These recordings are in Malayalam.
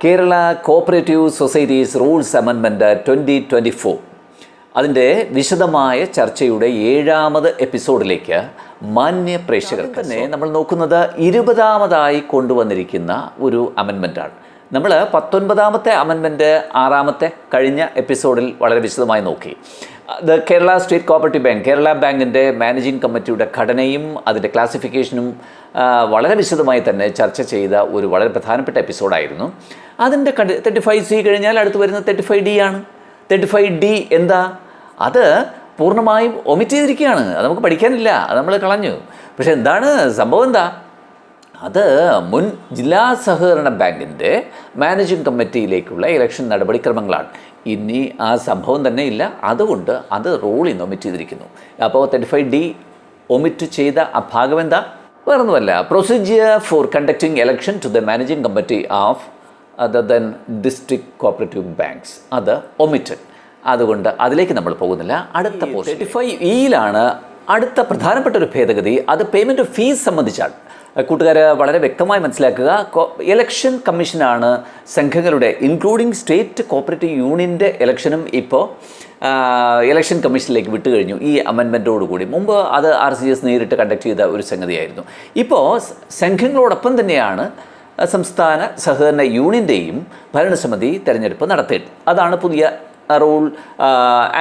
Kerala cooperative societies rules amendment 2024 അതിൻ്റെ വിശദമായ ചർച്ചയുടെ 7ാമത് എപ്പിസോഡിലേക്ക് മാന്യ പ്രേക്ഷകർ തന്നെ നമ്മൾ നോക്കുന്നത് 20ാമതായി കൊണ്ടുവന്നിരിക്കുന്ന ഒരു അമെൻമെൻറ്റാണ്. നമ്മൾ 19ാമത്തെ അമെൻമെൻറ്റ് 6ാമത്തെ കഴിഞ്ഞ എപ്പിസോഡിൽ വളരെ വിശദമായി നോക്കി. Kerala state cooperative bank, Kerala ബാങ്കിൻ്റെ മാനേജിംഗ് കമ്മിറ്റിയുടെ ഘടനയും അതിൻ്റെ ക്ലാസിഫിക്കേഷനും വളരെ വിശദമായി തന്നെ ചർച്ച ചെയ്ത ഒരു വളരെ പ്രധാനപ്പെട്ട എപ്പിസോഡായിരുന്നു. അതിൻ്റെ 35C കഴിഞ്ഞാൽ അടുത്ത് വരുന്നത് 35D ആണ്. 35D എന്താ? അത് പൂർണ്ണമായും ഒമിറ്റ് ചെയ്തിരിക്കുകയാണ്. അത് നമുക്ക് പഠിക്കാനില്ല, അത് നമ്മൾ കളഞ്ഞു. പക്ഷേ എന്താണ് സംഭവം? എന്താ അത്? മുൻ ജില്ലാ സഹകരണ ബാങ്കിൻ്റെ മാനേജിംഗ് കമ്മിറ്റിയിലേക്കുള്ള ഇലക്ഷൻ നടപടിക്രമങ്ങളാണ്. ഇനി ആ സംഭവം തന്നെ ഇല്ല, അതുകൊണ്ട് അത് റൂളിൽ നിന്ന് ഒമിറ്റ് ചെയ്തിരിക്കുന്നു. അപ്പോൾ 35D ഒമിറ്റ് ചെയ്ത ആ ഭാഗം എന്താ? വേറൊന്നുമല്ല, procedure for conducting election to the managing committee of other than district cooperative banks, അത് ഒമിറ്റഡ്. അതുകൊണ്ട് അതിലേക്ക് നമ്മൾ പോകുന്നില്ല. അടുത്ത 35E അടുത്ത പ്രധാനപ്പെട്ട ഒരു ഭേദഗതി. അത് പേയ്മെൻറ്റ് ഓഫ് ഫീസ് സംബന്ധിച്ചാണ്. കൂട്ടുകാർ വളരെ വ്യക്തമായി മനസ്സിലാക്കുക. ഇലക്ഷൻ കമ്മീഷനാണ് സംഘങ്ങളുടെ ഇൻക്ലൂഡിങ് സ്റ്റേറ്റ് കോഓപ്പറേറ്റീവ് യൂണിയൻ്റെ ഇലക്ഷനും ഇപ്പോൾ ഇലക്ഷൻ കമ്മീഷനിലേക്ക് വിട്ടുകഴിഞ്ഞു ഈ അമെൻമെൻറ്റോടുകൂടി. മുമ്പ് അത് RCS നേരിട്ട് കണ്ടക്ട് ചെയ്ത ഒരു സംഗതിയായിരുന്നു. ഇപ്പോൾ സംഘങ്ങളോടൊപ്പം തന്നെയാണ് സംസ്ഥാന സഹകരണ യൂണിയൻ്റെയും ഭരണസമിതി തെരഞ്ഞെടുപ്പ് നടത്തേണ്ടത്. അതാണ് പുതിയ റൂൾ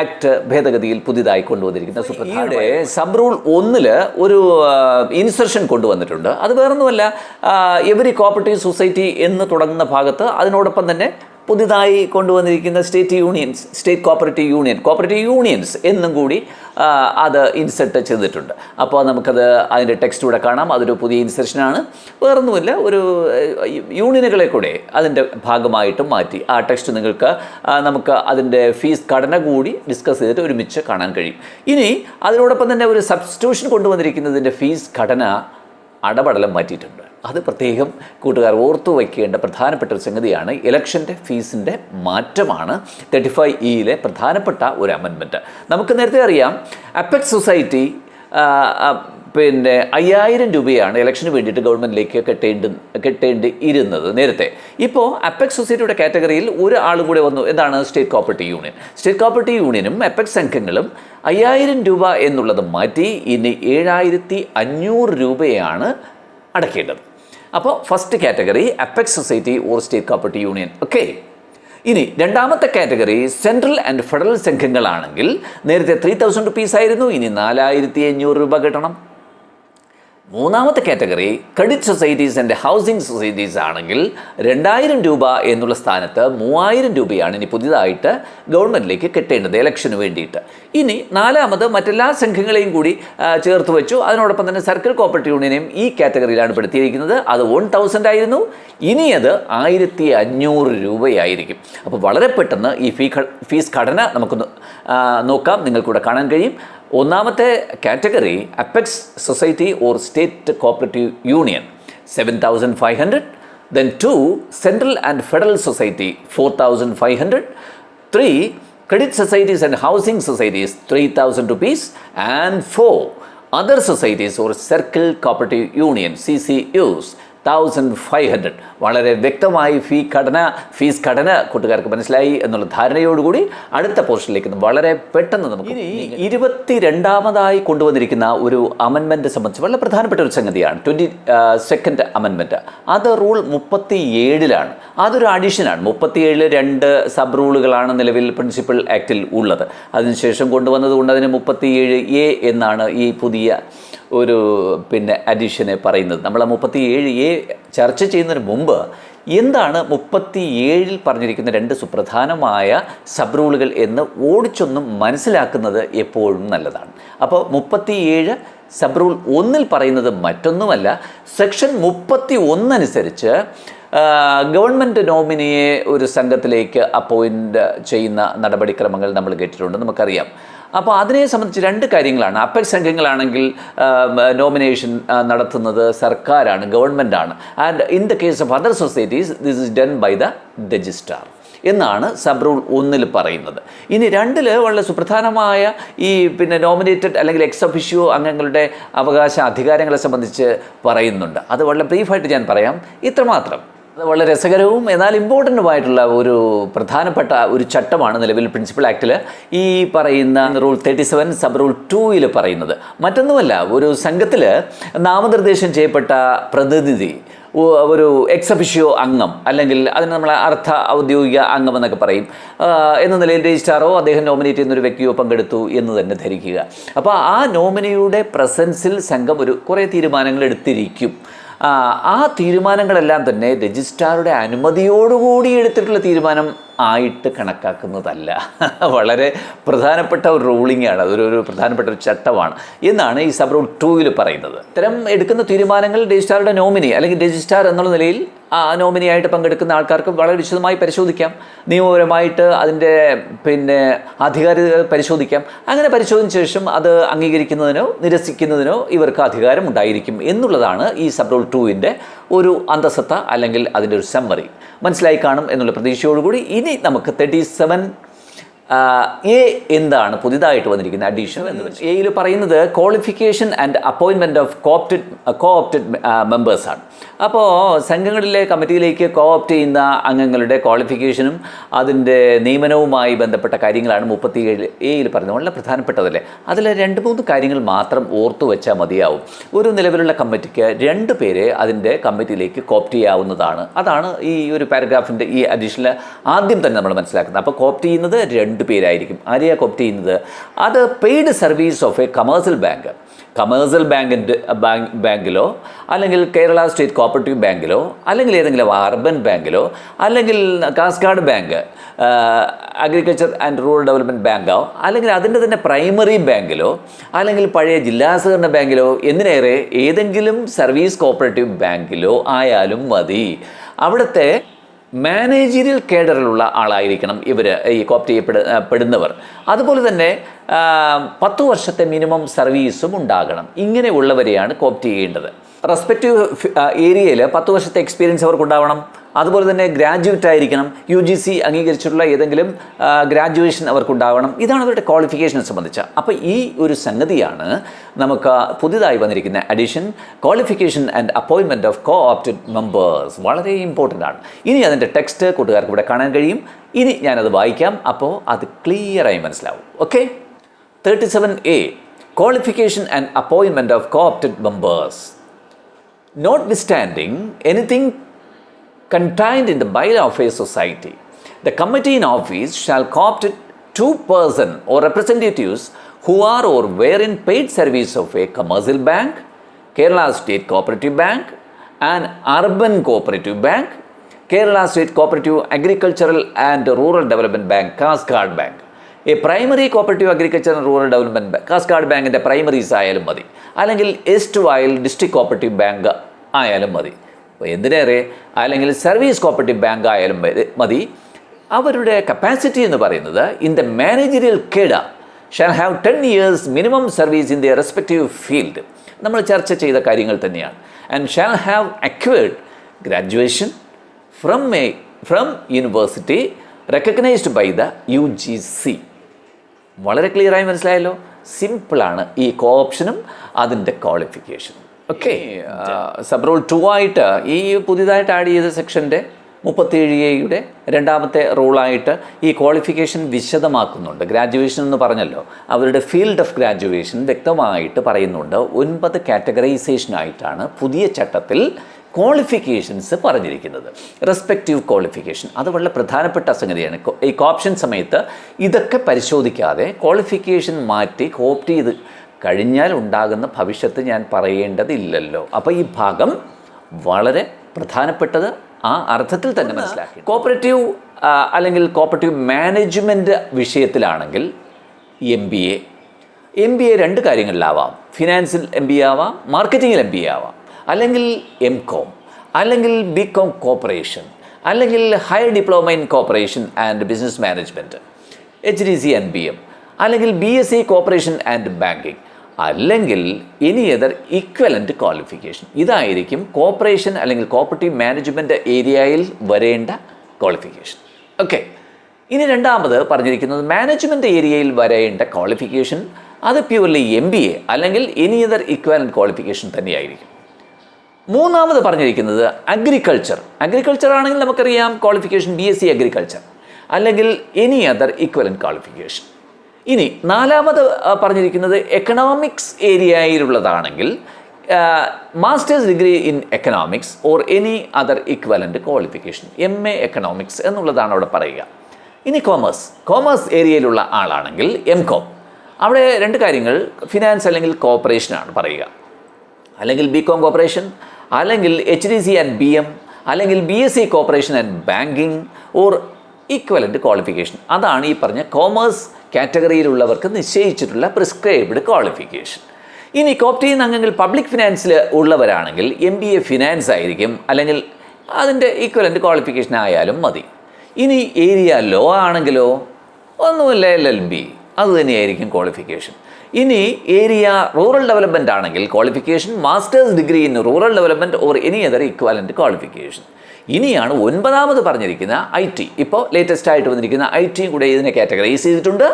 ആക്ട് ഭേദഗതിയിൽ പുതിയതായി കൊണ്ടുവന്നിരിക്കുന്ന സുപ്രധാനമായ സബ് റൂൾ 1 ഒരു ഇൻസർഷൻ കൊണ്ടുവന്നിട്ടുണ്ട്. അത് വേറൊന്നുമല്ല, എവരി കോഓപ്പറേറ്റീവ് സൊസൈറ്റി എന്ന് തുടങ്ങുന്ന ഭാഗത്ത് അതിനോടൊപ്പം തന്നെ പുതിയതായി കൊണ്ടുവന്നിരിക്കുന്ന സ്റ്റേറ്റ് കോഓപ്പറേറ്റീവ് യൂണിയൻസ് എന്നും കൂടി അത് ഇൻസെർട്ട് ചെയ്തിട്ടുണ്ട്. അപ്പോൾ നമുക്കത് അതിൻ്റെ ടെക്സ്റ്റ് കൂടെ കാണാം. അതൊരു പുതിയ ഇൻസെർഷനാണ്, വേറൊന്നുമില്ല, ഒരു യൂണിയനുകളെ കൂടെ അതിൻ്റെ ഭാഗമായിട്ടും മാറ്റി. ആ ടെക്സ്റ്റ് നമുക്ക് അതിൻ്റെ ഫീസ് ഘടന കൂടി ഡിസ്കസ് ചെയ്തിട്ട് ഒരുമിച്ച് കാണാൻ കഴിയും. ഇനി അതിനോടൊപ്പം തന്നെ ഒരു സബ്സ്റ്റിറ്റ്യൂഷൻ കൊണ്ടുവന്നിരിക്കുന്നതിൻ്റെ ഫീസ് ഘടന അടപടലം മാറ്റിയിട്ടുണ്ട്. അത് പ്രത്യേകം കൂട്ടുകാർ ഓർത്തു വയ്ക്കേണ്ട പ്രധാനപ്പെട്ട ഒരു സംഗതിയാണ്. ഇലക്ഷൻ്റെ ഫീസിൻ്റെ മാറ്റമാണ് 35E പ്രധാനപ്പെട്ട ഒരു അമെൻമെൻറ്റ്. നമുക്ക് നേരത്തെ അറിയാം, അപ്പെക്സ് സൊസൈറ്റി 5000 രൂപയാണ് ഇലക്ഷന് വേണ്ടിയിട്ട് ഗവൺമെൻറ്റിലേക്ക് കെട്ടേണ്ടി ഇരുന്നത് നേരത്തെ. ഇപ്പോൾ അപ്പെക്സ് സൊസൈറ്റിയുടെ കാറ്റഗറിയിൽ ഒരു ആളും കൂടെ വന്നു. എന്താണ്? സ്റ്റേറ്റ് കോഓപ്പറേറ്റീവ് യൂണിയനും അപ്പെക്സ് സംഘങ്ങളും 5000 രൂപ എന്നുള്ളത് മാറ്റി ഇനി 7500 രൂപയാണ് അടയ്ക്കേണ്ടത്. അപ്പോൾ first category apex society or state cooperative union. Okay. ഇനി രണ്ടാമത്തെ കാറ്റഗറി സെൻട്രൽ ആൻഡ് ഫെഡറൽ സംഘങ്ങളാണെങ്കിൽ നേരത്തെ 3000 rupees ആയിരുന്നു, ഇനി 4500 രൂപ കിട്ടണം. മൂന്നാമത്തെ category credit societies and housing societies ആണെങ്കിൽ 2000 രൂപ എന്നുള്ള സ്ഥാനത്ത് 3000 രൂപയാണ് ഇനി പുതിയതായിട്ട് ഗവൺമെൻറ്റിലേക്ക് കെട്ടേണ്ടത് ഇലക്ഷന് വേണ്ടിയിട്ട്. ഇനി നാലാമത് മറ്റെല്ലാ സംഘങ്ങളെയും കൂടി ചേർത്ത് വെച്ചു. അതിനോടൊപ്പം തന്നെ സർക്കിൾ കോഓപ്പറേറ്റീവ് യൂണിയനെയും ഈ കാറ്റഗറിയിലാണ് പെടുത്തിയിരിക്കുന്നത്. അത് 1000 ആയിരുന്നു, ഇനി അത് 1500 രൂപയായിരിക്കും. അപ്പോൾ വളരെ പെട്ടെന്ന് ഈ ഫീസ് ഘടന നമുക്കൊന്ന് നോക്കാം, നിങ്ങൾക്കൂടെ കാണാൻ കഴിയും. ഒന്നാമത്തെ category apex society or state cooperative union 7500, then 2 central and federal society 4500, 3 credit societies and housing societies 3000 rupees, and 4 other societies or circle cooperative union CCUs 1500. വളരെ വ്യക്തമായി ഫീസ് ഘടന കൂട്ടുകാർക്ക് മനസ്സിലായി എന്നുള്ള ധാരണയോടുകൂടി അടുത്ത പോർഷനിലേക്ക് വളരെ പെട്ടെന്ന് നമുക്ക് 22ാമതായി കൊണ്ടുവന്നിരിക്കുന്ന ഒരു അമെൻമെൻറ്റ് സംബന്ധിച്ച് വളരെ പ്രധാനപ്പെട്ട ഒരു സംഗതിയാണ് 22nd അമെൻമെൻറ്റ്. അത് റൂൾ 37 അതൊരു അഡീഷനാണ്. 37 2 സബ് റൂളുകളാണ് നിലവിൽ പ്രിൻസിപ്പൽ ആക്റ്റിൽ ഉള്ളത്. അതിനുശേഷം കൊണ്ടുവന്നതുകൊണ്ട് അതിന് 37A എന്നാണ് ഈ പുതിയ ഒരു അഡീഷനെ പറയുന്നത്. നമ്മൾ 37A ചർച്ച ചെയ്യുന്നതിന് മുമ്പ് എന്താണ് 37 പറഞ്ഞിരിക്കുന്ന 2 സുപ്രധാനമായ സബ് റൂളുകൾ എന്ന് ഓടിച്ചൊന്നും മനസ്സിലാക്കുന്നത് എപ്പോഴും നല്ലതാണ്. അപ്പോൾ 37 സബ് റൂൾ 1 പറയുന്നത് മറ്റൊന്നുമല്ല, സെക്ഷൻ 31 അനുസരിച്ച് ഗവൺമെൻറ് നോമിനിയെ ഒരു സംഘത്തിലേക്ക് അപ്പോയിൻ്റ് ചെയ്യുന്ന നടപടിക്രമങ്ങൾ നമ്മൾ കേട്ടിട്ടുണ്ട്, നമുക്കറിയാം. അപ്പോൾ അതിനെ സംബന്ധിച്ച് 2 കാര്യങ്ങളാണ്. അപ്പെക്സ് സംഘങ്ങളാണെങ്കിൽ നോമിനേഷൻ നടത്തുന്നത് സർക്കാരാണ്, ഗവൺമെൻറ്റാണ്. And in the case of other societies this is done by the registrar എന്നാണ് സബ് റൂൾ 1 പറയുന്നത്. ഇനി 2 വളരെ സുപ്രധാനമായ ഈ നോമിനേറ്റഡ് അല്ലെങ്കിൽ എക്സ് ഒഫിഷ്യോ അംഗങ്ങളുടെ അവകാശ അധികാരങ്ങളെ സംബന്ധിച്ച് പറയുന്നുണ്ട്. അത് വളരെ ബ്രീഫായിട്ട് ഞാൻ പറയാം. ഇത്രമാത്രം വളരെ രസകരവും എന്നാൽ ഇമ്പോർട്ടൻറ്റുമായിട്ടുള്ള ഒരു പ്രധാനപ്പെട്ട ഒരു ചട്ടമാണ് നിലവിൽ പ്രിൻസിപ്പൽ ആക്ടിൽ ഈ പറയുന്ന റൂൾ 37 സബ് റൂൾ 2 പറയുന്നത്. മറ്റൊന്നുമല്ല, ഒരു സംഘത്തിൽ നാമനിർദ്ദേശം ചെയ്യപ്പെട്ട പ്രതിനിധി, ഒരു എക്സഫിഷ്യോ അംഗം, അല്ലെങ്കിൽ അതിന് നമ്മൾ അർദ്ധ ഔദ്യോഗിക അംഗം എന്നൊക്കെ പറയും, എന്ന നിലയിൽ രജിസ്ട്രാറോ അദ്ദേഹം നോമിനേറ്റ് ചെയ്യുന്നൊരു വ്യക്തിയോ പങ്കെടുത്തു എന്ന് തന്നെ ധരിക്കുക. അപ്പോൾ ആ നോമിനിയുടെ പ്രസൻസിൽ സംഘം കുറേ തീരുമാനങ്ങൾ എടുത്തിരിക്കും. ആ തീരുമാനങ്ങളെല്ലാം തന്നെ രജിസ്ട്രാറുടെ അനുമതിയോടുകൂടി എടുത്തിട്ടുള്ള തീരുമാനം ആയിട്ട് കണക്കാക്കുന്നതല്ല. വളരെ പ്രധാനപ്പെട്ട ഒരു റൂളിംഗ് ആണ്, അതൊരു പ്രധാനപ്പെട്ട ഒരു ചട്ടമാണ് എന്നാണ് ഈ സബ് റൂൾ 2 പറയുന്നത്. ഇത്തരം എടുക്കുന്ന തീരുമാനങ്ങൾ രജിസ്ട്രാറുടെ നോമിനി അല്ലെങ്കിൽ രജിസ്ട്രാർ എന്നുള്ള നിലയിൽ ആ നോമിനിയായിട്ട് പങ്കെടുക്കുന്ന ആൾക്കാർക്ക് വളരെ വിശദമായി പരിശോധിക്കാം, നിയമപരമായിട്ട് അതിൻ്റെ ആധികാരികത പരിശോധിക്കാം. അങ്ങനെ പരിശോധിച്ച ശേഷം അത് അംഗീകരിക്കുന്നതിനോ നിരസിക്കുന്നതിനോ ഇവർക്ക് അധികാരം ഉണ്ടായിരിക്കും എന്നുള്ളതാണ് ഈ സബ് റൂൾ 2 ഒരു അന്തസത്ത അല്ലെങ്കിൽ അതിൻ്റെ ഒരു സമ്മറി. മനസ്സിലായി കാണും എന്നുള്ള പ്രതീക്ഷയോടുകൂടി ഇനി നമുക്ക് 37 എ എന്താണ് പുതിയതായിട്ട് വന്നിരിക്കുന്ന അഡീഷൻ എന്ന് വെച്ചാൽ എയിൽ പറയുന്നത് ക്വാളിഫിക്കേഷൻ ആൻഡ് അപ്പോയിൻമെൻറ്റ് ഓഫ് കോഓപ്റ്റഡ് മെമ്പേഴ്സാണ്. അപ്പോൾ സംഘങ്ങളിലെ കമ്മിറ്റിയിലേക്ക് കോഓപ്റ്റ് ചെയ്യുന്ന അംഗങ്ങളുടെ ക്വാളിഫിക്കേഷനും അതിൻ്റെ നിയമനവുമായി ബന്ധപ്പെട്ട കാര്യങ്ങളാണ് 37 എയിൽ പറയുന്നത്. വളരെ പ്രധാനപ്പെട്ടതല്ലേ. അതിൽ 2-3 കാര്യങ്ങൾ മാത്രം ഓർത്തു വെച്ചാൽ മതിയാവും. ഒരു നിലവിലുള്ള കമ്മിറ്റിക്ക് 2 പേരെ അതിൻ്റെ കമ്മിറ്റിയിലേക്ക് കോപ്റ്റ് ചെയ്യാവുന്നതാണ്. അതാണ് ഈ ഒരു പാരഗ്രാഫിൻ്റെ ഈ അഡീഷനിൽ ആദ്യം തന്നെ നമ്മൾ മനസ്സിലാക്കുന്നത്. അപ്പോൾ കോപ്റ്റ് ചെയ്യുന്നത് 2 പേരായിരിക്കും. ആരെയാണ് കോപ്റ്റ് ചെയ്യുന്നത്? അത് paid service of a commercial ബാങ്കിലോ അല്ലെങ്കിൽ കേരള സ്റ്റേറ്റ് കോപ്പറേറ്റീവ് ബാങ്കിലോ അല്ലെങ്കിൽ ഏതെങ്കിലും അർബൻ ബാങ്കിലോ അല്ലെങ്കിൽ cascade bank, agriculture and rural development ബാങ്കോ അല്ലെങ്കിൽ അതിൻ്റെ തന്നെ പ്രൈമറി ബാങ്കിലോ അല്ലെങ്കിൽ പഴയ ജില്ലാ സഹകരണ ബാങ്കിലോ എന്തിനേറെ ഏതെങ്കിലും സർവീസ് കോപ്പറേറ്റീവ് ബാങ്കിലോ ആയാലും മതി. അവിടുത്തെ മാനേജീരിയൽ കേഡറിലുള്ള ആളായിരിക്കണം ഇവർ, ഈ കോപ്റ്റ് ചെയ്യപ്പെടുന്നവർ. അതുപോലെ തന്നെ 10 വർഷത്തെ മിനിമം സർവീസും ഉണ്ടാകണം. ഇങ്ങനെയുള്ളവരെയാണ് കോപ്റ്റ് ചെയ്യേണ്ടത്. റെസ്പെക്റ്റീവ് ഏരിയയിൽ 10 വർഷത്തെ എക്സ്പീരിയൻസ് അവർക്കുണ്ടാവണം. അതുപോലെ തന്നെ ഗ്രാജുവേറ്റ് ആയിരിക്കണം. UGC അംഗീകരിച്ചിട്ടുള്ള ഏതെങ്കിലും ഗ്രാജുവേഷൻ അവർക്കുണ്ടാവണം. ഇതാണ് അവരുടെ ക്വാളിഫിക്കേഷനെ സംബന്ധിച്ച. അപ്പോൾ ഈ ഒരു സംഗതിയാണ് നമുക്ക് പുതിയതായി വന്നിരിക്കുന്ന addition, qualification and appointment of coopted members. വളരെ ഇമ്പോർട്ടൻ്റ് ആണ്. ഇനി അതിൻ്റെ ടെക്സ്റ്റ് കൂട്ടുകാർക്ക് ഇവിടെ കാണാൻ കഴിയും. ഇനി ഞാനത് വായിക്കാം, അപ്പോൾ അത് ക്ലിയറായി മനസ്സിലാവും. Okay. 37A qualification and appointment of coopted members. Notwithstanding anything contained in the bylaw of a society, the committee in office shall co-opt 2 persons or representatives who are or were in paid service of a commercial bank, Kerala State Cooperative Bank, an urban cooperative bank, Kerala State Cooperative Agricultural and Rural Development Bank, Cascade Bank, a primary cooperative agriculture and rural development bank, Cascade Bank in the primaries ആയാലും മതി, അല്ലെങ്കിൽ എസ്റ്റുവയൽ ഡിസ്ട്രിക്ട് കോപ്പറേറ്റീവ് ബാങ്ക് ആയാലും മതി, എന്തിനേറെ അല്ലെങ്കിൽ സർവീസ് കോപ്പറേറ്റീവ് ബാങ്ക് ആയാലും മതി. അവരുടെ കപ്പാസിറ്റി എന്ന് പറയുന്നത് in the managerial cadre shall have 10 years minimum service in the respective field. നമ്മൾ ചർച്ച ചെയ്ത കാര്യങ്ങൾ തന്നെയാണ്. And shall have acquired graduation from university recognised by the UGC. വളരെ ക്ലിയറായി മനസ്സിലായല്ലോ. സിമ്പിളാണ് ഈ കോഓപ്ഷനും അതിൻ്റെ ക്വാളിഫിക്കേഷനും. ഓക്കെ. സബ് റൂൾ 2 ആയിട്ട് ഈ പുതിയതായിട്ട് ആഡ് ചെയ്ത സെക്ഷൻ്റെ 37A രണ്ടാമത്തെ റൂളായിട്ട് ഈ ക്വാളിഫിക്കേഷൻ വിശദമാക്കുന്നുണ്ട്. ഗ്രാജുവേഷൻ എന്ന് പറഞ്ഞല്ലോ, അവരുടെ ഫീൽഡ് ഓഫ് ഗ്രാജുവേഷൻ വ്യക്തമായിട്ട് പറയുന്നുണ്ട്. 9 കാറ്റഗറൈസേഷനായിട്ടാണ് പുതിയ ചട്ടത്തിൽ ക്വാളിഫിക്കേഷൻസ് പറഞ്ഞിരിക്കുന്നത്. റെസ്പെക്റ്റീവ് ക്വാളിഫിക്കേഷൻ അത് വളരെ പ്രധാനപ്പെട്ട സംഗതിയാണ്. ഈ കോപ്ഷൻ സമയത്ത് ഇതൊക്കെ പരിശോധിക്കാതെ ക്വാളിഫിക്കേഷൻ മാറ്റി കോപ്റ്റ് ചെയ്ത് കഴിഞ്ഞാൽ ഉണ്ടാകുന്ന ഭവിഷ്യത്ത് ഞാൻ പറയേണ്ടതില്ലല്ലോ. അപ്പോൾ ഈ ഭാഗം വളരെ പ്രധാനപ്പെട്ടത് ആ അർത്ഥത്തിൽ തന്നെ മനസ്സിലാക്കി. കോപ്പറേറ്റീവ് അല്ലെങ്കിൽ കോപ്പറേറ്റീവ് മാനേജ്മെൻറ്റ് വിഷയത്തിലാണെങ്കിൽ MBA 2 കാര്യങ്ങളിലാവാം. ഫിനാൻസിൽ MBA ആവാം, മാർക്കറ്റിങ്ങിൽ MBA ആവാം, അല്ലെങ്കിൽ MCOM, അല്ലെങ്കിൽ BCom കോപ്പറേഷൻ, അല്ലെങ്കിൽ higher diploma in cooperation and business management HDC NBM, അല്ലെങ്കിൽ BSc കോപ്പറേഷൻ ആൻഡ് ബാങ്കിങ്, അല്ലെങ്കിൽ എനി അതർ ഇക്വലൻ്റ് ക്വാളിഫിക്കേഷൻ. ഇതായിരിക്കും കോപ്പറേഷൻ അല്ലെങ്കിൽ കോപ്പറേറ്റീവ് മാനേജ്മെൻറ്റ് ഏരിയയിൽ വരേണ്ട ക്വാളിഫിക്കേഷൻ. ഓക്കെ. ഇനി രണ്ടാമത് പറഞ്ഞിരിക്കുന്നത് മാനേജ്മെൻറ്റ് ഏരിയയിൽ വരേണ്ട ക്വാളിഫിക്കേഷൻ അത് പ്യൂർലി MBA അല്ലെങ്കിൽ എനി അതർ ഇക്വലൻ്റ് ക്വാളിഫിക്കേഷൻ തന്നെയായിരിക്കും. മൂന്നാമത് പറഞ്ഞിരിക്കുന്നത് അഗ്രികൾച്ചർ ആണെങ്കിൽ നമുക്കറിയാം ക്വാളിഫിക്കേഷൻ BSc അഗ്രികൾച്ചർ അല്ലെങ്കിൽ എനി അതർ ഈക്വലൻ്റ് ക്വാളിഫിക്കേഷൻ. ഇനി നാലാമത് പറഞ്ഞിരിക്കുന്നത് എക്കണോമിക്സ് ഏരിയയിലുള്ളതാണെങ്കിൽ masters degree in economics or any other equivalent qualification, MA economics എന്നുള്ളതാണ് അവിടെ പറയുക. ഇനി കോമേഴ്സ് ഏരിയയിലുള്ള ആളാണെങ്കിൽ MCom. അവിടെ രണ്ട് കാര്യങ്ങൾ, ഫിനാൻസ് അല്ലെങ്കിൽ കോർപ്പറേഷനാണ് പറയുക, അല്ലെങ്കിൽ BCom കോർപ്പറേഷൻ, അല്ലെങ്കിൽ HDC ആൻഡ് BM, അല്ലെങ്കിൽ BSc corporation and banking or equivalent qualification. അതാണ് ഈ പറഞ്ഞ കോമേഴ്സ് കാറ്റഗറിയിലുള്ളവർക്ക് നിശ്ചയിച്ചിട്ടുള്ള പ്രിസ്ക്രൈബ്ഡ് ക്വാളിഫിക്കേഷൻ. ഇനി കോപ്റ്റ് ചെയ്യുന്ന അംഗങ്ങൾ പബ്ലിക് ഫിനാൻസിൽ ഉള്ളവരാണെങ്കിൽ MBA ഫിനാൻസ് ആയിരിക്കും, അല്ലെങ്കിൽ അതിൻ്റെ ഈക്വലൻ്റ് ക്വാളിഫിക്കേഷൻ ആയാലും മതി. ഇനി ഏരിയ ലോ ആണെങ്കിലോ ഒന്നുമില്ല, LLB അത് തന്നെയായിരിക്കും ക്വാളിഫിക്കേഷൻ. ഇനി ഏരിയ റൂറൽ ഡെവലപ്മെൻ്റ് ആണെങ്കിൽ qualification masters degree in rural development or any other equivalent qualification. ഇനിയാണ് 9ാമത് പറഞ്ഞിരിക്കുന്ന IT. ഇപ്പോൾ ലേറ്റസ്റ്റ് ആയിട്ട് വന്നിരിക്കുന്ന IT കൂടെ ഇതിനെ കാറ്റഗറൈസ് ചെയ്തിട്ടുണ്ട്.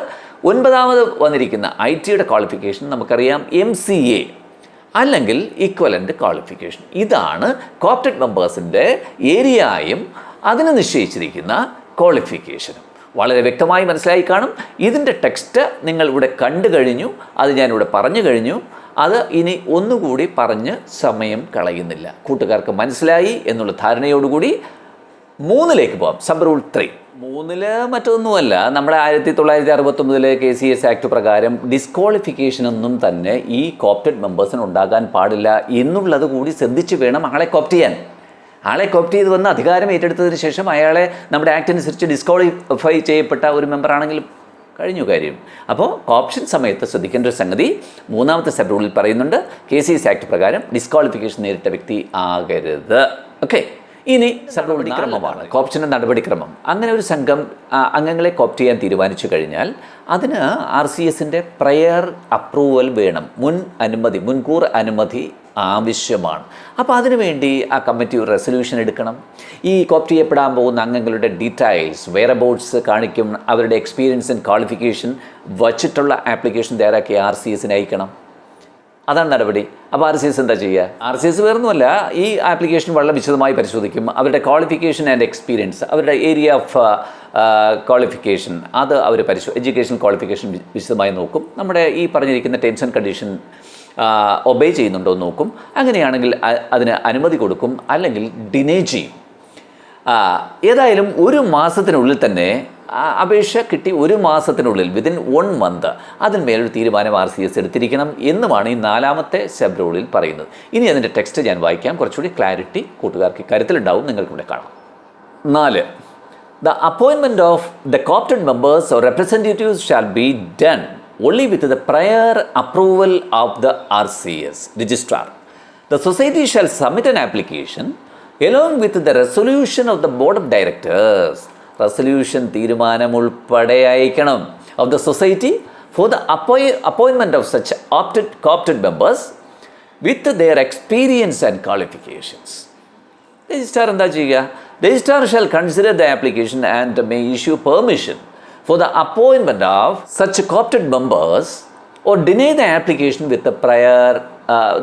9ാമത് വന്നിരിക്കുന്ന ITയുടെ ക്വാളിഫിക്കേഷൻ നമുക്കറിയാം MCA അല്ലെങ്കിൽ ഈക്വലൻ്റ് ക്വാളിഫിക്കേഷൻ. ഇതാണ് കോപ്റ്റഡ് മെമ്പേഴ്സിൻ്റെ ഏരിയയും അതിന് നിശ്ചയിച്ചിരിക്കുന്ന ക്വാളിഫിക്കേഷനും. വളരെ വ്യക്തമായി മനസ്സിലായി കാണും. ഇതിൻ്റെ ടെക്സ്റ്റ് നിങ്ങൾ ഇവിടെ കണ്ടു കഴിഞ്ഞു, അത് ഞാനിവിടെ പറഞ്ഞു കഴിഞ്ഞു. അത് ഇനി ഒന്നുകൂടി പറഞ്ഞ് സമയം കളയുന്നില്ല. കൂട്ടുകാർക്ക് മനസ്സിലായി എന്നുള്ള ധാരണയോടുകൂടി 3ലേക്ക് പോകാം. Sub rule 3. 3 മറ്റൊന്നുമല്ല, നമ്മുടെ 1969 KCS ആക്ട് പ്രകാരം ഡിസ്ക്വാളിഫിക്കേഷനൊന്നും തന്നെ ഈ കോപ്റ്റഡ് മെമ്പേഴ്സിന് ഉണ്ടാകാൻ പാടില്ല എന്നുള്ളത് കൂടി ശ്രദ്ധിച്ച് വേണം ആളെ കോപ്റ്റ് ചെയ്യാൻ. ആളെ കോപ്റ്റ് ചെയ്ത് വന്ന് അധികാരം ഏറ്റെടുത്തതിന് ശേഷം അയാളെ നമ്മുടെ ആക്ട് അനുസരിച്ച് ഡിസ്ക്വാളിഫൈ ചെയ്യപ്പെട്ട ഒരു മെമ്പറാണെങ്കിലും കഴിഞ്ഞു കാര്യം. അപ്പോൾ കോപ്ഷൻ സമയത്ത് ശ്രദ്ധിക്കേണ്ട ഒരു സംഗതി 3ാമത്തെ സബ് റൂളിൽ പറയുന്നുണ്ട്, KCS ആക്ട് പ്രകാരം ഡിസ്ക്വാളിഫിക്കേഷൻ നേരിട്ട വ്യക്തി ആകരുത്. ഓക്കെ. ഇനി സബ് റൂൾ നടപടിക്രമമാണ്, കോപ്ഷൻ്റെ നടപടിക്രമം. അങ്ങനെ ഒരു സംഘം അംഗങ്ങളെ കോപ്റ്റ് ചെയ്യാൻ തീരുമാനിച്ചു കഴിഞ്ഞാൽ അതിന് RCSൻ്റെ പ്രയർ അപ്രൂവൽ വേണം, മുൻകൂർ അനുമതി ആവശ്യമാണ്. അപ്പോൾ അതിനുവേണ്ടി ആ കമ്മിറ്റി ഒരു റെസൊല്യൂഷൻ എടുക്കണം. ഈ കോപ്റ്റ് ചെയ്യപ്പെടാൻ പോകുന്ന അംഗങ്ങളുടെ ഡീറ്റെയിൽസ്, വെയറബൌട്ട്സ് കാണിക്കും, അവരുടെ എക്സ്പീരിയൻസ് ആൻഡ് ക്വാളിഫിക്കേഷൻ വച്ചിട്ടുള്ള ആപ്ലിക്കേഷൻ തയ്യാറാക്കി RCSന് അയക്കണം. അതാണ് നടപടി. അപ്പോൾ RCS എന്താ ചെയ്യുക? RCS വേറൊന്നുമല്ല, ഈ ആപ്ലിക്കേഷൻ വളരെ വിശദമായി പരിശോധിക്കും. അവരുടെ ക്വാളിഫിക്കേഷൻ ആൻഡ് എക്സ്പീരിയൻസ്, അവരുടെ ഏരിയ ഓഫ് ക്വാളിഫിക്കേഷൻ അത് അവർ എഡ്യൂക്കേഷൻ ക്വാളിഫിക്കേഷൻ വിശദമായി നോക്കും. നമ്മുടെ ഈ പറഞ്ഞിരിക്കുന്ന ടേംസ് ആൻഡ് കണ്ടീഷൻ ഒബേ ചെയ്യുന്നുണ്ടോ എന്ന് നോക്കും. അങ്ങനെയാണെങ്കിൽ അതിന് അനുമതി കൊടുക്കും, അല്ലെങ്കിൽ ഡിനേ ചെയ്യും. ഏതായാലും 1 മാസത്തിനുള്ളിൽ തന്നെ അപേക്ഷ കിട്ടി 1 മാസത്തിനുള്ളിൽ വിതിൻ 1 മന്ത് അതിന്മേലൊരു തീരുമാനം RCS എടുത്തിരിക്കണം എന്നുമാണ് ഈ 4ാമത്തെ സബ് റൂളിൽ പറയുന്നത്. ഇനി അതിൻ്റെ ടെക്സ്റ്റ് ഞാൻ വായിക്കാം, കുറച്ചുകൂടി ക്ലാരിറ്റി കൂട്ടുകാർക്ക് കരുത്തിലുണ്ടാവും. നിങ്ങൾക്കിവിടെ കാണാം. 4. The appointment of the co-opted members or representatives shall be done only with the prior approval of the RCS registrar. The society shall submit an application along with the resolution of the board of directors. Resolution തീരുമാനം ഉൾപ്പെടെ അയക്കണം of the society for the appointment of such co-opted members with their experience and qualifications. Registrar എന്താ ചെയ്യുക? Registrar shall consider the application and may issue permission for the appointment of such co-opted members or deny the application with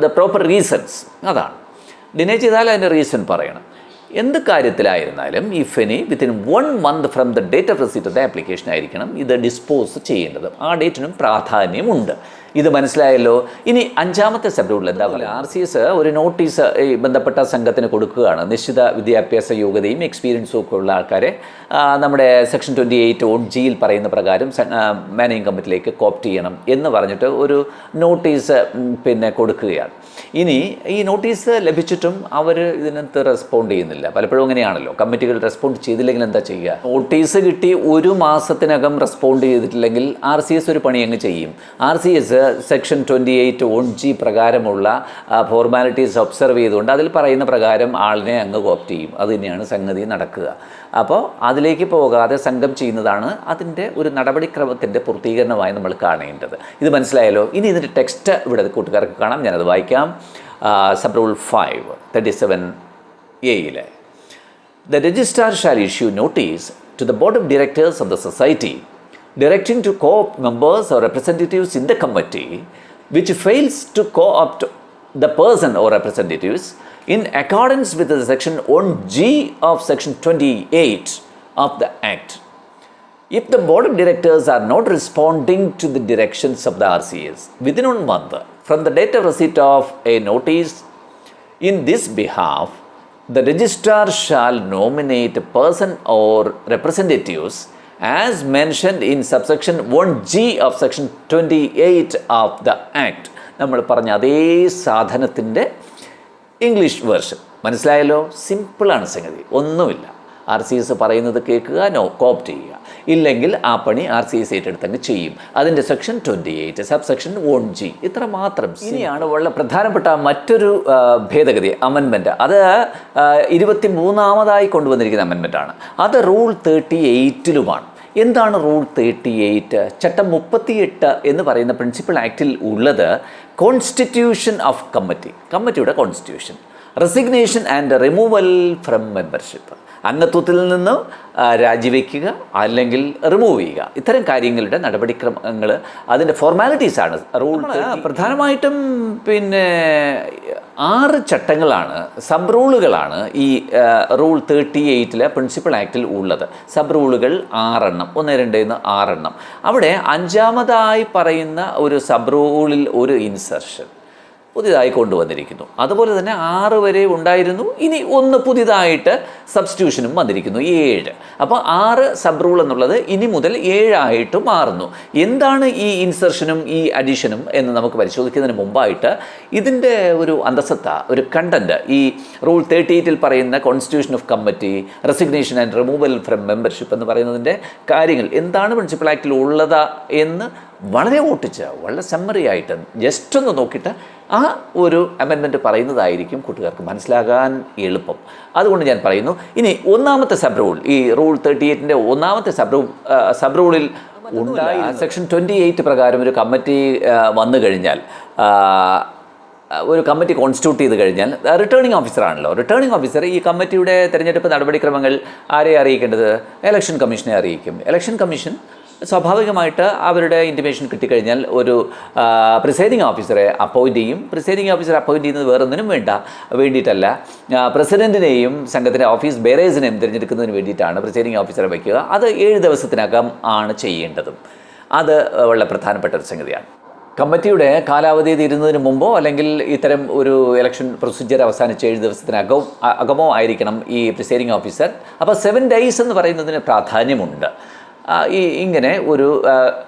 the proper reasons. അതാണ് ഡിനേ ചെയ്താൽ അതിൻ്റെ റീസൺ പറയണം. എന്ത് കാര്യത്തിലായിരുന്നാലും if any within 1 month from the date of receipt of the application ആയിരിക്കണം ഇത് ഡിസ്പോസ് ചെയ്യേണ്ടത്. ആ ഡേറ്റിനും പ്രാധാന്യമുണ്ട്. ഇത് മനസ്സിലായല്ലോ. ഇനി 5ാമത്തെ സബ് റൂളിൽ എന്താ പറയുക? RCS ഒരു നോട്ടീസ് ബന്ധപ്പെട്ട സംഘത്തിന് കൊടുക്കുകയാണ്. നിശ്ചിത വിദ്യാഭ്യാസ യോഗ്യതയും എക്സ്പീരിയൻസും ഒക്കെ ഉള്ള ആൾക്കാരെ നമ്മുടെ സെക്ഷൻ 28(1)Gയിൽ പറയുന്ന പ്രകാരം മാനേജിംഗ് കമ്മിറ്റിയിലേക്ക് കോപ്റ്റ് ചെയ്യണം എന്ന് പറഞ്ഞിട്ട് ഒരു നോട്ടീസ് കൊടുക്കുകയാണ്. ഇനി ഈ നോട്ടീസ് ലഭിച്ചിട്ടും അവർ ഇതിനകത്ത് റെസ്പോണ്ട് ചെയ്യുന്നില്ല. പലപ്പോഴും അങ്ങനെയാണല്ലോ, കമ്മിറ്റികൾ റെസ്പോണ്ട് ചെയ്തില്ലെങ്കിൽ എന്താ ചെയ്യുക? നോട്ടീസ് കിട്ടി 1 മാസത്തിനകം റെസ്പോണ്ട് ചെയ്തിട്ടില്ലെങ്കിൽ RCS ഒരു പണി അങ്ങ് ചെയ്യും. RCS സെക്ഷൻ 28(1)G പ്രകാരമുള്ള ഫോർമാലിറ്റീസ് ഒബ്സർവ് ചെയ്തുകൊണ്ട് അതിൽ പറയുന്ന പ്രകാരം ആളിനെ അങ്ങ് കോപ്റ്റ് ചെയ്യും. അത് തന്നെയാണ് സംഗതി നടക്കുക. അപ്പോൾ അതിലേക്ക് പോകാതെ സംഘം ചെയ്യുന്നതാണ് അതിൻ്റെ ഒരു നടപടിക്രമത്തിൻ്റെ പൂർത്തീകരണമായി നമ്മൾ കാണേണ്ടത്. ഇത് മനസ്സിലായല്ലോ. ഇനി ഇതിൻ്റെ ടെക്സ്റ്റ് ഇവിടെ കൂട്ടുകാർക്ക് കാണാം, ഞാനത് വായിക്കാം. സബ് റൂൾ 5(37)(a)യിലെ The registrar shall issue notice to the board of directors of the society directing to co-opt members or representatives in the committee which fails to co-opt the person or representatives in accordance with the section 1G of section 28 of the Act. If the board of directors are not responding to the directions of the RCS within 1 month from the date of receipt of a notice in this behalf, the registrar shall nominate a person or representatives as mentioned in subsection 1G of section 28 of the Act. നമ്മൾ പറഞ്ഞ അതേ സാധനത്തിൻ്റെ ഇംഗ്ലീഷ് വേർഷൻ മനസ്സിലായല്ലോ. സിമ്പിളാണ് സംഗതി, ഒന്നുമില്ല. RCS പറയുന്നത് കേൾക്കുക, കോപ്റ്റ് ചെയ്യുക. ഇല്ലെങ്കിൽ ആ പണി RCS ഏറ്റെടുത്തങ്ങ് ചെയ്യും. അതിൻ്റെ സെക്ഷൻ 28 സബ്സെക്ഷൻ 1G ഇത്ര മാത്രം. ഇനിയാണ് വളരെ പ്രധാനപ്പെട്ട മറ്റൊരു ഭേദഗതി, അമെൻമെൻറ്റ്. അത് 23ാമതായി കൊണ്ടുവന്നിരിക്കുന്ന അമെൻമെൻറ്റാണ്. അത് റൂൾ 38ലുമാണ്. എന്താണ് റൂൾ 38? ചട്ടം 38 എന്ന് പറയുന്ന പ്രിൻസിപ്പൽ ആക്റ്റിൽ ഉള്ളത് കോൺസ്റ്റിറ്റ്യൂഷൻ ഓഫ് കമ്മിറ്റിയുടെ constitution, resignation and removal from membership, അംഗത്വത്തിൽ നിന്ന് രാജിവെക്കുക അല്ലെങ്കിൽ റിമൂവ് ചെയ്യുക, ഇത്തരം കാര്യങ്ങളുടെ നടപടിക്രമങ്ങൾ, അതിൻ്റെ ഫോർമാലിറ്റീസാണ് റൂൾ. പ്രധാനമായിട്ടും 6 ചട്ടങ്ങളാണ്, സബ് റൂളുകളാണ് ഈ റൂൾ 38 പ്രിൻസിപ്പൽ ആക്റ്റിൽ ഉള്ളത്. സബ് റൂളുകൾ 6 എണ്ണം, 1, 2 എന്ന് 6 എണ്ണം. അവിടെ 5ാമതായി പറയുന്ന ഒരു സബ് റൂളിൽ ഒരു ഇൻസർഷൻ പുതിയതായി കൊണ്ടുവന്നിരിക്കുന്നു. അതുപോലെ തന്നെ 6 വരെ ഉണ്ടായിരുന്നു, ഇനി 1 പുതിയതായിട്ട് സബ്സ്റ്റിറ്റ്യൂഷനും വന്നിരിക്കുന്നു, 7. അപ്പോൾ 6 സബ് റൂൾ എന്നുള്ളത് ഇനി മുതൽ 7 ആയിട്ട് മാറുന്നു. എന്താണ് ഈ ഇൻസർഷനും ഈ അഡീഷനും എന്ന് നമുക്ക് പരിശോധിക്കുന്നതിന് മുമ്പായിട്ട് ഇതിൻ്റെ ഒരു അന്തസത്ത, ഒരു കണ്ടൻറ്റ്, ഈ റൂൾ 38 പറയുന്ന constitution of committee, resignation and removal from membership എന്ന് പറയുന്നതിൻ്റെ കാര്യങ്ങൾ എന്താണ് പ്രിൻസിപ്പൽ ആക്റ്റിൽ ഉള്ളത് എന്ന് വളരെ ഓട്ടിച്ച്, വളരെ സമ്മറി ആയിട്ട് ജസ്റ്റ് ഒന്ന് നോക്കിയിട്ട് ആ ഒരു അമെൻമെൻറ്റ് പറയുന്നതായിരിക്കും കൂട്ടുകാർക്ക് മനസ്സിലാകാൻ എളുപ്പം. അതുകൊണ്ട് ഞാൻ പറയുന്നു, ഇനി 1ാമത്തെ സബ് റൂൾ, ഈ റൂൾ 38ൻ്റെ 1ാമത്തെ സബ് റൂളിൽ ഉണ്ടായി സെക്ഷൻ 28 പ്രകാരം ഒരു കമ്മിറ്റി വന്നു കഴിഞ്ഞാൽ, ഒരു കമ്മിറ്റി കോൺസ്റ്റിറ്റ്യൂട്ട് ചെയ്ത് കഴിഞ്ഞാൽ റിട്ടേണിംഗ് ഓഫീസറാണല്ലോ. റിട്ടേണിംഗ് ഓഫീസർ ഈ കമ്മിറ്റിയുടെ തിരഞ്ഞെടുപ്പ് നടപടിക്രമങ്ങൾ ആരെ അറിയിക്കേണ്ടത്? ഇലക്ഷൻ കമ്മീഷനെ അറിയിക്കും. ഇലക്ഷൻ കമ്മീഷൻ സ്വാഭാവികമായിട്ട് അവരുടെ ഇൻറ്റിമേഷൻ കിട്ടിക്കഴിഞ്ഞാൽ ഒരു പ്രിസൈഡിംഗ് ഓഫീസറെ അപ്പോയിൻ്റ് ചെയ്യും. പ്രിസൈഡിംഗ് ഓഫീസറെ അപ്പോയിൻ്റ് ചെയ്യുന്നത് വേറൊന്നിനും വേണ്ടിയിട്ടല്ല, പ്രസിഡൻറ്റിനെയും സംഘത്തിൻ്റെ ഓഫീസ് ബെയറേഴ്സിനെയും തിരഞ്ഞെടുക്കുന്നതിന് വേണ്ടിയിട്ടാണ് പ്രിസൈഡിംഗ് ഓഫീസറെ വയ്ക്കുക. അത് 7 ദിവസത്തിനകം ആണ് ചെയ്യേണ്ടതും. അത് വളരെ പ്രധാനപ്പെട്ട ഒരു സംഗതിയാണ്. കമ്മിറ്റിയുടെ കാലാവധി തീരുന്നതിന് മുമ്പോ അല്ലെങ്കിൽ ഇത്തരം ഒരു ഇലക്ഷൻ പ്രൊസീജിയർ അവസാനിച്ച് 7 ദിവസത്തിനകമോ ആയിരിക്കണം ഈ പ്രിസൈഡിംഗ് ഓഫീസർ. അപ്പോൾ 7 days എന്ന് പറയുന്നതിന് പ്രാധാന്യമുണ്ട്. ഇങ്ങനെ ഒരു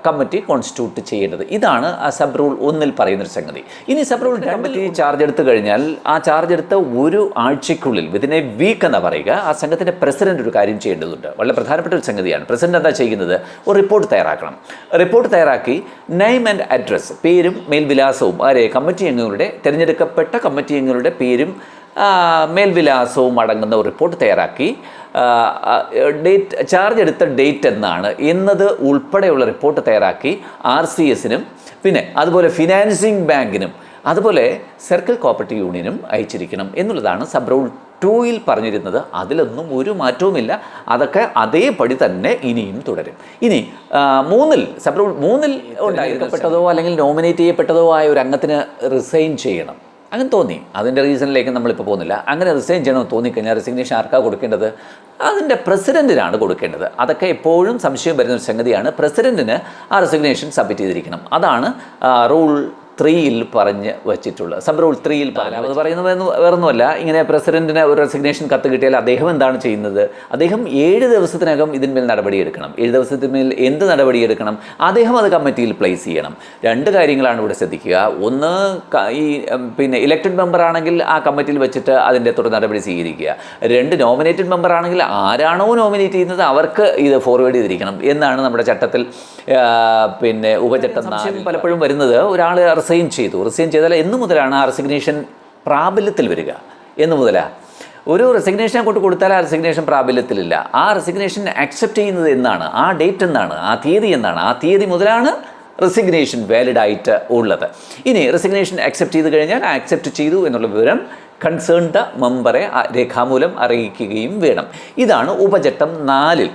കമ്മിറ്റി കോൺസ്റ്റിറ്റ്യൂട്ട് ചെയ്യേണ്ടത്. ഇതാണ് ആ സബ് റൂൾ 1 പറയുന്നൊരു സംഗതി. ഇനി സബ് റൂൾ 2 ചാർജ് എടുത്തു കഴിഞ്ഞാൽ ആ ചാർജ് എടുത്ത 1 ആഴ്ചയ്ക്കുള്ളിൽ വിതിൻ എ വീക്ക് എന്ന് പറയുക, ആ സംഘത്തിൻ്റെ പ്രസിഡന്റ് ഒരു കാര്യം ചെയ്യേണ്ടതുണ്ട്. വളരെ പ്രധാനപ്പെട്ട ഒരു സംഗതിയാണ്. പ്രസിഡന്റ് എന്താ ചെയ്യുന്നത്? ഒരു റിപ്പോർട്ട് തയ്യാറാക്കണം. റിപ്പോർട്ട് തയ്യാറാക്കി നെയിം ആൻഡ് അഡ്രസ്സ്, പേരും മേൽവിലാസവും, കമ്മിറ്റി അംഗങ്ങളുടെ, തിരഞ്ഞെടുക്കപ്പെട്ട കമ്മിറ്റി അംഗങ്ങളുടെ പേരും മേൽവിലാസവും അടങ്ങുന്ന ഒരു റിപ്പോർട്ട് തയ്യാറാക്കി ചാർജ് എടുത്ത ഡേറ്റ് എന്നാണ് എന്നത് ഉൾപ്പെടെയുള്ള റിപ്പോർട്ട് തയ്യാറാക്കി RCSനും പിന്നെ അതുപോലെ ഫിനാൻസിങ് ബാങ്കിനും അതുപോലെ സർക്കിൾ കോപ്പറേറ്റീവ് യൂണിയനും അയച്ചിരിക്കണം എന്നുള്ളതാണ് സബ് റൂൾ 2 പറഞ്ഞിരുന്നത്. അതിലൊന്നും ഒരു മാറ്റവുമില്ല. അതൊക്കെ അതേപടി തന്നെ ഇനിയും തുടരും. ഇനി 3 സബ് റൂൾ 3 ഉണ്ടായിരിക്കപ്പെട്ടതോ അല്ലെങ്കിൽ നോമിനേറ്റ് ചെയ്യപ്പെട്ടതോ ആയ ഒരു അംഗത്തിന് റിസൈൻ ചെയ്യണം അങ്ങനെ തോന്നി. അതിൻ്റെ റീസണിലേക്ക് നമ്മളിപ്പോൾ പോകുന്നില്ല. അങ്ങനെ റിസൈൻ ചെയ്യണമെന്ന് തോന്നിക്കഴിഞ്ഞാൽ റെസിഗ്നേഷൻ ആർക്കാണ് കൊടുക്കേണ്ടത്? അതിൻ്റെ പ്രസിഡൻറ്റിനാണ് കൊടുക്കേണ്ടത്. അതൊക്കെ എപ്പോഴും സംശയം വരുന്നൊരു സംഗതിയാണ്. പ്രസിഡൻറ്റിന് ആ റെസിഗ്നേഷൻ സബ്മിറ്റ് ചെയ്തിരിക്കണം. അതാണ് റൂൾ 3 പറഞ്ഞ് വച്ചിട്ടുള്ളത്. സബ് റൂൾ 3 അത് പറയുന്നത് വേറൊന്നുമല്ല, ഇങ്ങനെ പ്രസിഡന്റിന് ഒരു റെസിഗ്നേഷൻ കത്ത് കിട്ടിയാൽ അദ്ദേഹം എന്താണ് ചെയ്യുന്നത്? അദ്ദേഹം 7 ദിവസത്തിനകം ഇതിന്മേൽ നടപടിയെടുക്കണം. 7 ദിവസത്തിന്മേൽ എന്ത് നടപടിയെടുക്കണം? അദ്ദേഹം അത് കമ്മിറ്റിയിൽ പ്ലേസ് ചെയ്യണം. 2 കാര്യങ്ങളാണ് ഇവിടെ ശ്രദ്ധിക്കുക. ഒന്ന്, ഈ ഇലക്റ്റഡ് മെമ്പർ ആണെങ്കിൽ ആ കമ്മിറ്റിയിൽ വെച്ചിട്ട് അതിൻ്റെ തുടർ നടപടി സ്വീകരിക്കുക. 2, നോമിനേറ്റഡ് മെമ്പർ ആണെങ്കിൽ ആരാണോ നോമിനേറ്റ് ചെയ്യുന്നത് അവർക്ക് ഇത് ഫോർവേഡ് ചെയ്തിരിക്കണം എന്നാണ് നമ്മുടെ ചട്ടത്തിൽ ഉപചട്ടം പലപ്പോഴും വരുന്നത്. ഒരാൾ റിസൈൻ ചെയ്താൽ എന്ന് മുതലാണ് ആ റെസിഗ്നേഷൻ പ്രാബല്യത്തിൽ വരിക? എന്ന് മുതലാണ് ഒരു റെസിഗ്നേഷൻ കൊണ്ട് കൊടുത്താൽ ആ റെസിഗ്നേഷൻ പ്രാബല്യത്തിലില്ല. ആ റെസിഗ്നേഷൻ അക്സെപ്റ്റ് ചെയ്യുന്നത് എന്നാണ്? ആ ഡേറ്റ് എന്നാണ്? ആ തീയതി എന്നാണ്? ആ തീയതി മുതലാണ് റെസിഗ്നേഷൻ വാലിഡ് ആയിട്ട് ഉള്ളത്. ഇനി റെസിഗ്നേഷൻ അക്സെപ്റ്റ് ചെയ്ത് കഴിഞ്ഞാൽ അക്സെപ്റ്റ് ചെയ്തു എന്നുള്ള വിവരം കൺസേൺഡ് മെമ്പറെ രേഖാമൂലം അറിയിക്കുകയും വേണം. ഇതാണ് ഉപചട്ടം 4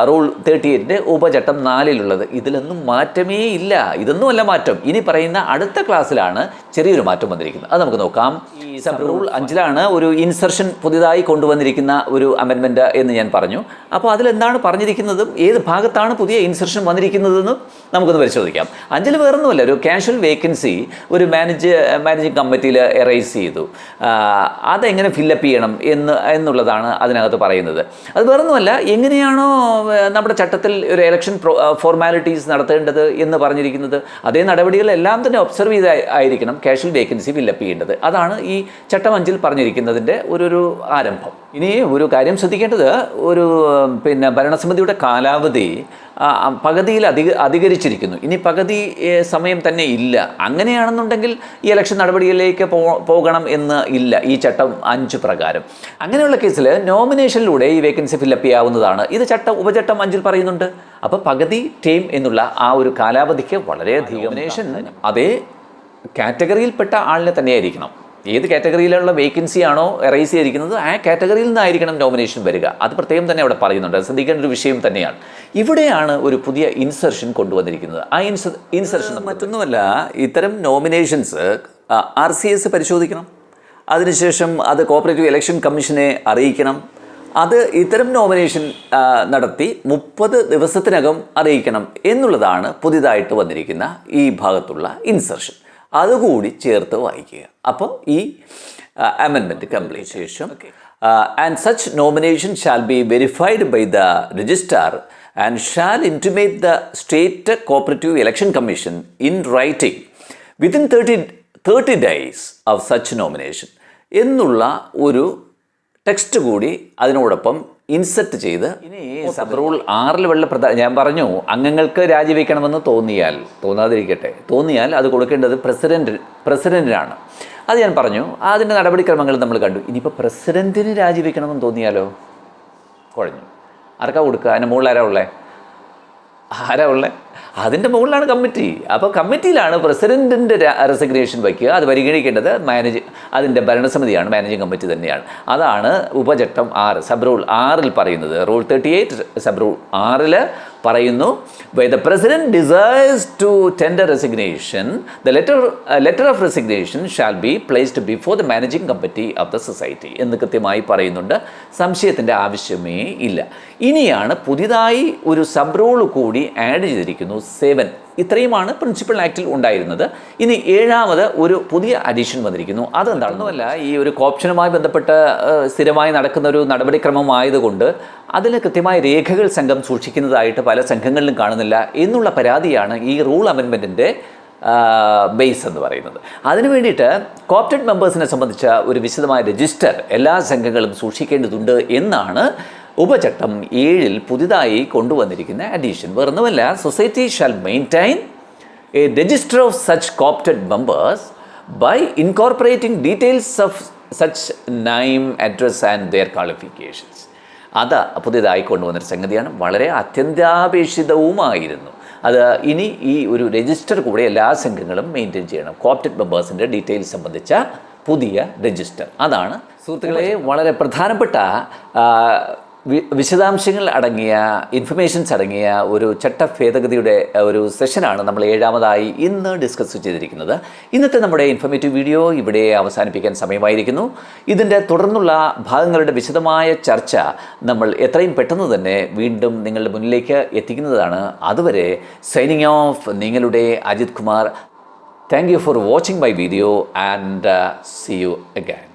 റൂൾ 38 ഉപചട്ടം 4 ഇതിലൊന്നും മാറ്റമേ ഇല്ല. ഇതൊന്നുമല്ല മാറ്റം. ഇനി പറയുന്ന അടുത്ത ക്ലാസ്സിലാണ് ചെറിയൊരു മാറ്റം വന്നിരിക്കുന്നത്. അത് നമുക്ക് നോക്കാം. ഈ സബ് റൂൾ 5 ഒരു ഇൻസർഷൻ പുതിയതായി കൊണ്ടുവന്നിരിക്കുന്ന ഒരു അമെൻമെൻറ്റ് എന്ന് ഞാൻ പറഞ്ഞു. അപ്പോൾ അതിലെന്താണ് പറഞ്ഞിരിക്കുന്നതും ഏത് ഭാഗത്താണ് പുതിയ ഇൻസർഷൻ വന്നിരിക്കുന്നതെന്നും നമുക്കൊന്ന് പരിശോധിക്കാം. 5 വേറൊന്നുമല്ല, ഒരു കാഷ്വൽ വേക്കൻസി ഒരു മാനേജിങ് കമ്മിറ്റിയിൽ എറൈസ് ചെയ്തു. അതെങ്ങനെ ഫില്ലപ്പ് ചെയ്യണം എന്നുള്ളതാണ് അതിനകത്ത് പറയുന്നത്. അത് വേറൊന്നുമല്ല, എങ്ങനെയാണോ നമ്മുടെ ചട്ടത്തിൽ ഒരു ഇലക്ഷൻ ഫോർമാലിറ്റീസ് നടത്തേണ്ടത് എന്ന് പറഞ്ഞിരിക്കുന്നത് അതേ നടപടികളെല്ലാം തന്നെ ഒബ്സർവ് ചെയ്തായിരിക്കണം കാഷ്വൽ വേക്കൻസി ഫില്ലപ്പ് ചെയ്യേണ്ടത്. അതാണ് ഈ ചട്ടം 5 പറഞ്ഞിരിക്കുന്നതിൻ്റെ ഒരു ആരംഭം. ഇനി ഒരു കാര്യം ശ്രദ്ധിക്കേണ്ടത്, ഭരണസമിതിയുടെ കാലാവധി പകുതിയിൽ അധികരിച്ചിരിക്കുന്നു. ഇനി പകുതി സമയം തന്നെ ഇല്ല. അങ്ങനെയാണെന്നുണ്ടെങ്കിൽ ഈ ഇലക്ഷൻ നടപടികളിലേക്ക് പോകണം എന്ന് ഇല്ല ഈ ചട്ടം 5 പ്രകാരം. അങ്ങനെയുള്ള കേസിൽ നോമിനേഷനിലൂടെ ഈ വേക്കൻസി ഫില്ലപ്പ് ചെയ്യാവുന്നതാണ്. ഇത് ഉപചട്ടം 5 പറയുന്നുണ്ട്. അപ്പോൾ പകുതി ടൈം എന്നുള്ള ആ ഒരു കാലാവധിക്ക് വളരെയധികം നോമിനേഷൻ അതേ കാറ്റഗറിയിൽപ്പെട്ട ആളിനെ തന്നെയായിരിക്കണം. ഏത് കാറ്റഗറിയിലുള്ള വേക്കൻസി ആണോ എറൈസ് ചെയ്തിരിക്കുന്നത് ആ കാറ്റഗറിയിൽ നിന്നായിരിക്കണം നോമിനേഷൻ വരിക. അത് പ്രത്യേകം തന്നെ അവിടെ പറയുന്നുണ്ട്. ശ്രദ്ധിക്കേണ്ട ഒരു വിഷയം തന്നെയാണ്. ഇവിടെയാണ് ഒരു പുതിയ ഇൻസർഷൻ കൊണ്ടുവന്നിരിക്കുന്നത്. ആ ഇൻസർഷൻ മറ്റൊന്നുമല്ല, ഇത്തരം നോമിനേഷൻസ് RCS പരിശോധിക്കണം. അതിനുശേഷം അത് കോപ്പറേറ്റീവ് ഇലക്ഷൻ കമ്മീഷനെ അറിയിക്കണം. അത് ഇത്തരം നോമിനേഷൻ നടത്തി 30 ദിവസത്തിനകം അറിയിക്കണം എന്നുള്ളതാണ് പുതിയതായിട്ട് വന്നിരിക്കുന്ന ഈ ഭാഗത്തുള്ള ഇൻസർഷൻ. അതുകൂടി ചേർത്ത് വായിക്കുക. അപ്പോൾ ഈ അമെൻമെൻറ്റ് കംപ്ലീറ്റ് ശേഷം and such nomination shall be verified by the registrar and shall intimate the state cooperative election commission in writing within 30 days of such nomination എന്നുള്ള ഒരു ടെക്സ്റ്റ് കൂടി അതിനോടൊപ്പം ഇൻസെർട്ട് ചെയ്ത് ഇനി സബ് റൂൾ 6 ഞാൻ പറഞ്ഞു, അംഗങ്ങൾക്ക് രാജിവെക്കണമെന്ന് തോന്നിയാൽ അത് കൊടുക്കേണ്ടത് പ്രസിഡന്റിനാണ്. അത് ഞാൻ പറഞ്ഞു. അതിൻ്റെ നടപടിക്രമങ്ങൾ നമ്മൾ കണ്ടു. ഇനിയിപ്പോൾ പ്രസിഡന്റിന് രാജിവെക്കണമെന്ന് തോന്നിയാലോ കുഴഞ്ഞു. ആർക്കാ കൊടുക്കുക? അതിൻ്റെ മുകളിൽ ആരാ ഉള്ളത്? അതിൻ്റെ മുകളിലാണ് കമ്മിറ്റി. അപ്പോൾ കമ്മിറ്റിയിലാണ് പ്രസിഡൻറ്റിൻ്റെ റെസിഗ്നേഷൻ വയ്ക്കുക. അത് പരിഗണിക്കേണ്ടത് അതിൻ്റെ ഭരണസമിതിയാണ്, മാനേജിങ് കമ്മിറ്റി തന്നെയാണ്. അതാണ് ഉപചട്ടം 6 സബ് റൂൾ 6 പറയുന്നത്. റൂൾ 38 സബ് റൂൾ 6 പറയുന്നു, where the president desires to tender resignation, the letter of resignation shall be placed before the managing committee of the society എന്ന് കൃത്യമായി പറയുന്നുണ്ട്. സംശയത്തിൻ്റെ ആവശ്യമേ ഇല്ല. ഇനിയാണ് പുതിയതായി ഒരു സബ് റൂൾ കൂടി ആഡ് ചെയ്തിരിക്കുന്നു, 7. ഇത്രയുമാണ് പ്രിൻസിപ്പൽ ആക്റ്റിൽ ഉണ്ടായിരുന്നത്. ഇനി 7ാമത് ഒരു പുതിയ അഡീഷൻ വന്നിരിക്കുന്നു. അതെന്താണെന്നുമല്ല, ഈ ഒരു കോപ്ഷനുമായി ബന്ധപ്പെട്ട് സ്ഥിരമായി നടക്കുന്ന ഒരു നടപടിക്രമമായതുകൊണ്ട് അതിൽ കൃത്യമായ രേഖകൾ സംഘം സൂക്ഷിക്കുന്നതായിട്ട് പല സംഘങ്ങളിലും കാണുന്നില്ല എന്നുള്ള പരാതിയാണ് ഈ റൂൾ അമെൻമെൻറ്റിൻ്റെ ബേസ് എന്ന് പറയുന്നത്. അതിനു വേണ്ടിയിട്ട് കോപ്റ്റഡ് മെമ്പേഴ്സിനെ സംബന്ധിച്ച ഒരു വിശദമായ രജിസ്റ്റർ എല്ലാ സംഘങ്ങളും സൂക്ഷിക്കേണ്ടതുണ്ട് എന്നാണ് ഉപചട്ടം 7 പുതിയതായി കൊണ്ടുവന്നിരിക്കുന്ന അഡീഷൻ. വേറൊന്നുമല്ല, society shall maintain a register of such coopted members by incorporating details of such name, address and their qualifications. അത് പുതിയതായി കൊണ്ടുവന്നൊരു സംഗതിയാണ്. വളരെ അത്യന്താപേക്ഷിതവുമായിരുന്നു. അത് ഇനി ഈ ഒരു രജിസ്റ്റർ കൂടെ എല്ലാ സംഘങ്ങളും മെയിൻറ്റെയിൻ ചെയ്യണം. കോപ്റ്റഡ് മെമ്പേഴ്സിൻ്റെ ഡീറ്റെയിൽസ് സംബന്ധിച്ച പുതിയ രജിസ്റ്റർ. അതാണ് സുഹൃത്തുക്കളെ വളരെ പ്രധാനപ്പെട്ട വിശദാംശങ്ങൾ അടങ്ങിയ ഇൻഫർമേഷൻസ് അടങ്ങിയ ഒരു ചട്ട ഭേദഗതിയുടെ ഒരു സെഷനാണ് നമ്മൾ 7ാമതായി ഇന്ന് ഡിസ്കസ് ചെയ്തിരിക്കുന്നത്. ഇന്നത്തെ നമ്മുടെ ഇൻഫർമേറ്റീവ് വീഡിയോ ഇവിടെ അവസാനിപ്പിക്കാൻ സമയമായിരിക്കുന്നു. ഇതിൻ്റെ തുടർന്നുള്ള ഭാഗങ്ങളുടെ വിശദമായ ചർച്ച നമ്മൾ എത്രയും പെട്ടെന്ന് തന്നെ വീണ്ടും നിങ്ങളുടെ മുന്നിലേക്ക് എത്തിക്കുന്നതാണ്. അതുവരെ സൈനിങ് ഓഫ്, നിങ്ങളുടെ Ajith Kumar. Thank you for watching my video and see you again.